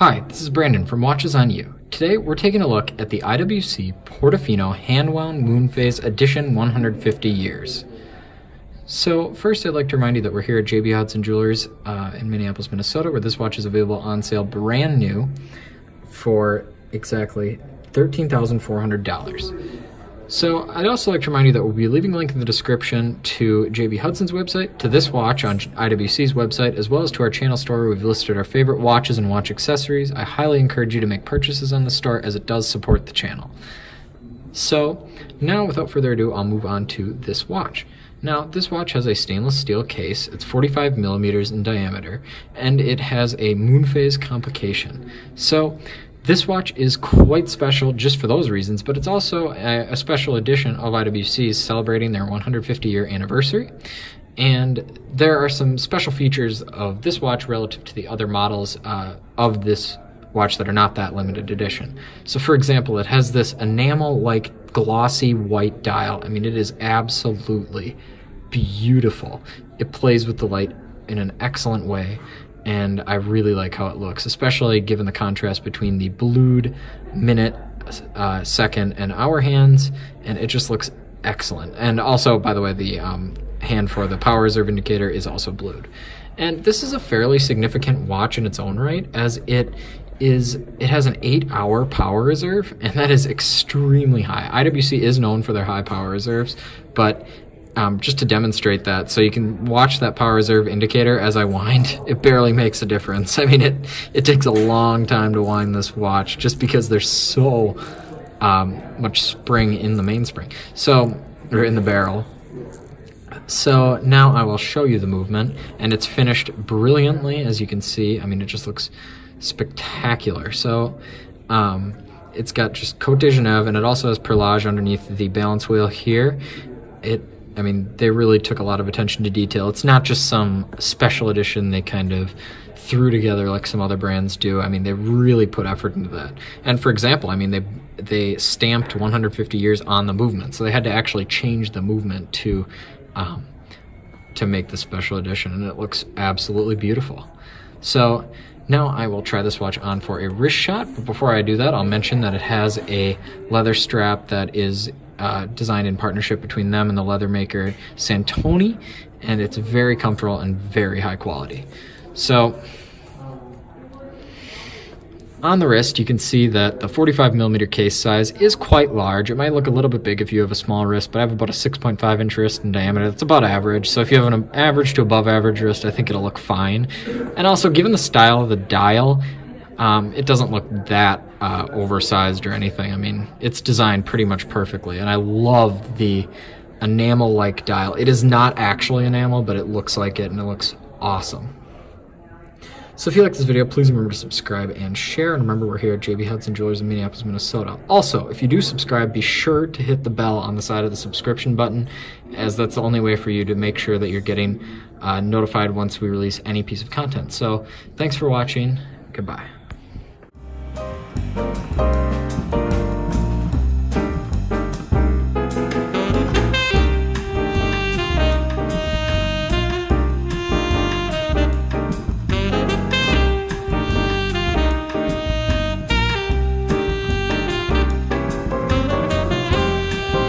Hi, this is Brandon from Watches on You. Today we're taking a look at the IWC Portofino Hand-Wound Moon Phase Edition 150 Years. So first I'd like to remind you that we're here at JB Hudson Jewelers in Minneapolis, Minnesota, where this watch is available on sale brand new for exactly $13,400. So I'd also like to remind you that we'll be leaving a link in the description to JB Hudson's website, to this watch on IWC's website, as well as to our channel store where we've listed our favorite watches and watch accessories. I highly encourage you to make purchases on the store as it does support the channel. So now without further ado, I'll move on to this watch. Now this watch has a stainless steel case, it's 45 millimeters in diameter, and it has a moon phase complication. So this watch is quite special just for those reasons, but it's also a special edition of IWC's celebrating their 150-year anniversary. And there are some special features of this watch relative to the other models of this watch that are not that limited edition. So for example, it has this enamel-like glossy white dial. I mean, it is absolutely beautiful. It plays with the light in an excellent way, and I really like how it looks, especially given the contrast between the blued minute, second, and hour hands, and it just looks excellent. And also, by the way, the hand for the power reserve indicator is also blued. And this is a fairly significant watch in its own right, as it has an 8-hour power reserve, and that is extremely high. IWC is known for their high power reserves, but just to demonstrate that, so you can watch that power reserve indicator as I wind, it barely makes a difference. I mean, it takes a long time to wind this watch just because there's so much spring in the mainspring, or in the barrel. So now I will show you the movement, and it's finished brilliantly, as you can see. I mean, it just looks spectacular. So it's got just Côte de Genève, and it also has perlage underneath the balance wheel here. I mean, they really took a lot of attention to detail. It's not just some special edition they kind of threw together like some other brands do. I mean, they really put effort into that. And for example, I mean, they stamped 150 years on the movement, so they had to actually change the movement to make the special edition, and it looks absolutely beautiful. So now I will try this watch on for a wrist shot, but before I do that, I'll mention that it has a leather strap that is designed in partnership between them and the leather maker Santoni, and it's very comfortable and very high quality. So on the wrist, you can see that the 45 millimeter case size is quite large. It might look a little bit big if you have a small wrist, but I have about a 6.5 inch wrist in diameter. That's about average. So if you have an average to above average wrist, I think it'll look fine. And also, given the style of the dial, it doesn't look that oversized or anything. I mean, it's designed pretty much perfectly, and I love the enamel-like dial. It is not actually enamel, but it looks like it, and it looks awesome. So if you like this video, please remember to subscribe and share, and remember we're here at JB Hudson Jewelers in Minneapolis, Minnesota. Also, if you do subscribe, be sure to hit the bell on the side of the subscription button, as that's the only way for you to make sure that you're getting notified once we release any piece of content. So thanks for watching. Goodbye.